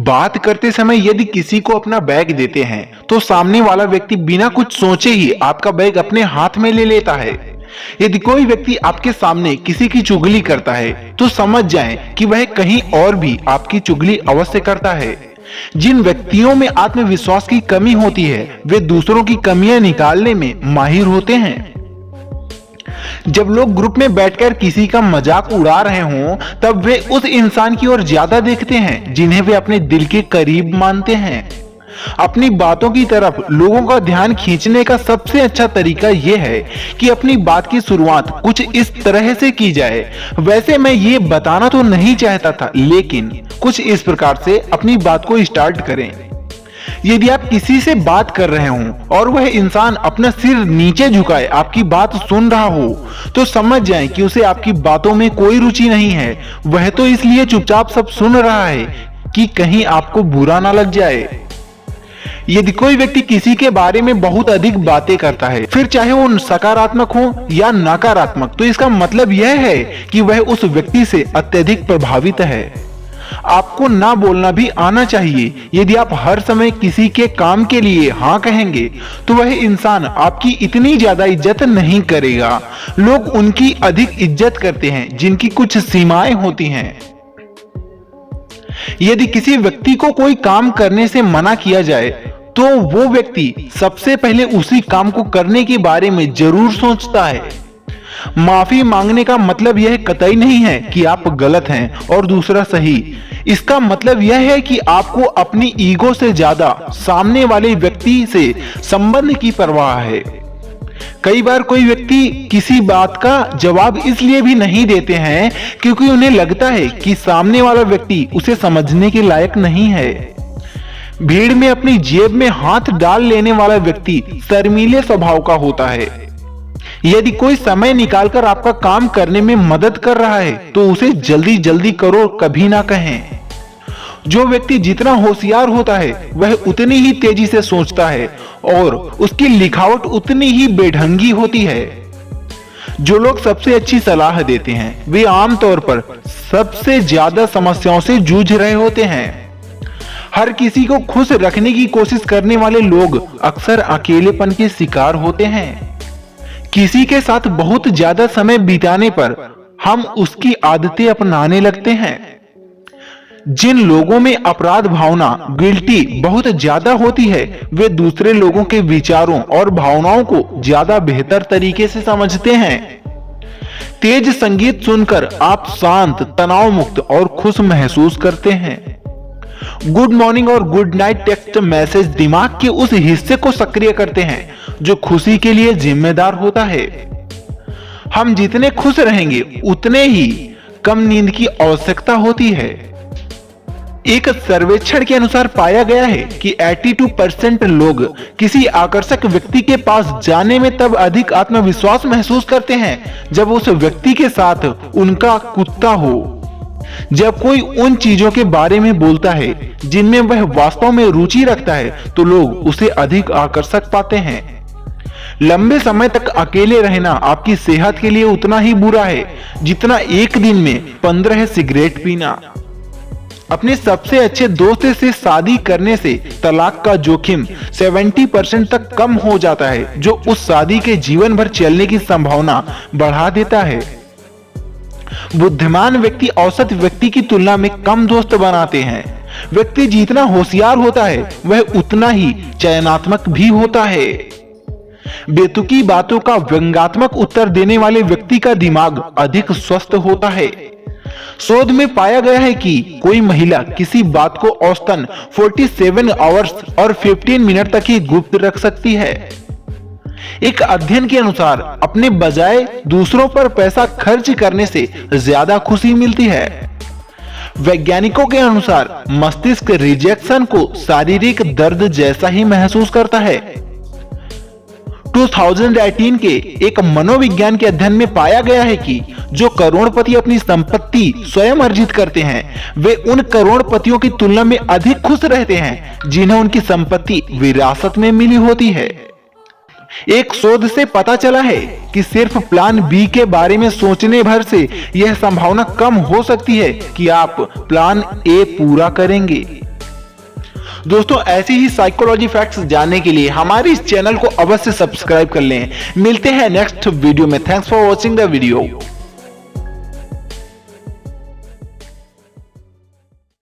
बात करते समय यदि किसी को अपना बैग देते हैं तो सामने वाला व्यक्ति बिना कुछ सोचे ही आपका बैग अपने हाथ में ले लेता है। यदि कोई व्यक्ति आपके सामने किसी की चुगली करता है तो समझ जाएं कि वह कहीं और भी आपकी चुगली अवश्य करता है। जिन व्यक्तियों में आत्मविश्वास की कमी होती है वे दूसरों की कमियां निकालने में माहिर होते हैं। जब लोग ग्रुप में बैठकर किसी का मजाक उड़ा रहे हों तब वे उस इंसान की ओर ज्यादा देखते हैं जिन्हें वे अपने दिल के करीब मानते हैं। अपनी बातों की तरफ लोगों का ध्यान खींचने का सबसे अच्छा तरीका यह है कि अपनी बात की शुरुआत कुछ इस तरह से की जाए। वैसे मैं ये बताना तो नहीं चाहता था, लेकिन कुछ इस प्रकार से अपनी बात को स्टार्ट करें। यदि आप किसी से बात कर रहे हों और वह इंसान अपना सिर नीचे झुकाए आपकी बात सुन रहा हो तो समझ जाएं कि उसे आपकी बातों में कोई रुचि नहीं है। वह तो इसलिए चुपचाप सब सुन रहा है कि कहीं आपको बुरा ना लग जाए। यदि कोई व्यक्ति किसी के बारे में बहुत अधिक बातें करता है, फिर चाहे वो सकारात्मक हो या नकारात्मक, तो इसका मतलब यह है कि वह उस व्यक्ति से अत्यधिक प्रभावित है। आपको ना बोलना भी आना चाहिए। यदि आप हर समय किसी के काम के लिए हाँ कहेंगे तो वह इंसान आपकी इतनी ज्यादा इज्जत नहीं करेगा। लोग उनकी अधिक इज्जत करते हैं जिनकी कुछ सीमाएं होती हैं। यदि किसी व्यक्ति को कोई काम करने से मना किया जाए तो वो व्यक्ति सबसे पहले उसी काम को करने के बारे में जरूर सोचता है। माफी मांगने का मतलब यह कतई नहीं है कि आप गलत हैं और दूसरा सही। इसका मतलब यह है कि आपको अपनी ईगो से ज्यादा सामने वाले व्यक्ति से संबंध की परवाह है। कई बार कोई व्यक्ति किसी बात का जवाब इसलिए भी नहीं देते हैं क्योंकि उन्हें लगता है कि सामने वाला व्यक्ति उसे समझने के लायक नहीं है। भीड़ में अपनी जेब में हाथ डाल लेने वाला व्यक्ति शर्मीले स्वभाव का होता है। यदि कोई समय निकालकर आपका काम करने में मदद कर रहा है तो उसे जल्दी जल्दी करो कभी ना कहें। जो व्यक्ति जितना होशियार होता है वह उतनी ही तेजी से सोचता है और उसकी लिखावट उतनी ही बेढंगी होती है। जो लोग सबसे अच्छी सलाह देते हैं वे आमतौर पर सबसे ज्यादा समस्याओं से जूझ रहे होते हैं। हर किसी को खुश रखने की कोशिश करने वाले लोग अक्सर अकेलेपन के शिकार होते हैं। किसी के साथ बहुत ज्यादा समय बिताने पर हम उसकी आदतें अपनाने लगते हैं। जिन लोगों में अपराध भावना गिल्टी बहुत ज्यादा होती है वे दूसरे लोगों के विचारों और भावनाओं को ज्यादा बेहतर तरीके से समझते हैं। तेज संगीत सुनकर आप शांत, तनाव मुक्त और खुश महसूस करते हैं। गुड मॉर्निंग और गुड नाइट टेक्स्ट मैसेज दिमाग के उस हिस्से को सक्रिय करते हैं जो खुशी के लिए जिम्मेदार होता है। हम जितने खुश रहेंगे उतने ही कम नींद की आवश्यकता होती है। एक सर्वेक्षण के अनुसार पाया गया है कि 82% लोग किसी आकर्षक व्यक्ति के पास जाने में तब अधिक आत्मविश्वास महसूस करते हैं जब उस व्यक्ति के साथ उनका कुत्ता हो। जब कोई उन चीजों के बारे में बोलता है जिनमें वह वास्तव में रुचि रखता है तो लोग उसे अधिक आकर्षक पाते हैं। लंबे समय तक अकेले रहना आपकी सेहत के लिए उतना ही बुरा है जितना एक दिन में 15 सिगरेट पीना। अपने सबसे अच्छे दोस्त से शादी करने से तलाक का जोखिम 70% तक कम हो जाता है, जो उस शादी के जीवन भर चलने की संभावना बढ़ा देता है। बुद्धिमान व्यक्ति औसत व्यक्ति की तुलना में कम दोस्त बनाते हैं। व्यक्ति जितना होशियार होता है वह उतना ही चयनात्मक भी होता है। बेतुकी बातों का व्यंग्यात्मक उत्तर देने वाले व्यक्ति का दिमाग अधिक स्वस्थ होता है। शोध में पाया गया है कि कोई महिला किसी बात को औसतन 47 आवर्स और 15 मिनट तक ही गुप्त रख सकती है। एक अध्ययन के अनुसार अपने बजाय दूसरों पर पैसा खर्च करने से ज्यादा खुशी मिलती है। वैज्ञानिकों के अनुसार मस्तिष्क रिजेक्शन को शारीरिक दर्द जैसा ही महसूस करता है। 2018 के एक मनोविज्ञान के अध्ययन में पाया गया है कि जो करोड़पति अपनी संपत्ति स्वयं अर्जित करते हैं वे उन करोड़पतियों की तुलना में अधिक खुश रहते हैं जिन्हें उनकी संपत्ति विरासत में मिली होती है। एक शोध से पता चला है कि सिर्फ प्लान बी के बारे में सोचने भर से यह संभावना कम हो सकती है कि आप प्लान ए पूरा करेंगे। दोस्तों ऐसी ही साइकोलॉजी फैक्ट्स जानने के लिए हमारे इस चैनल को अवश्य सब्सक्राइब कर लें। मिलते हैं नेक्स्ट वीडियो में। Thanks for watching the video.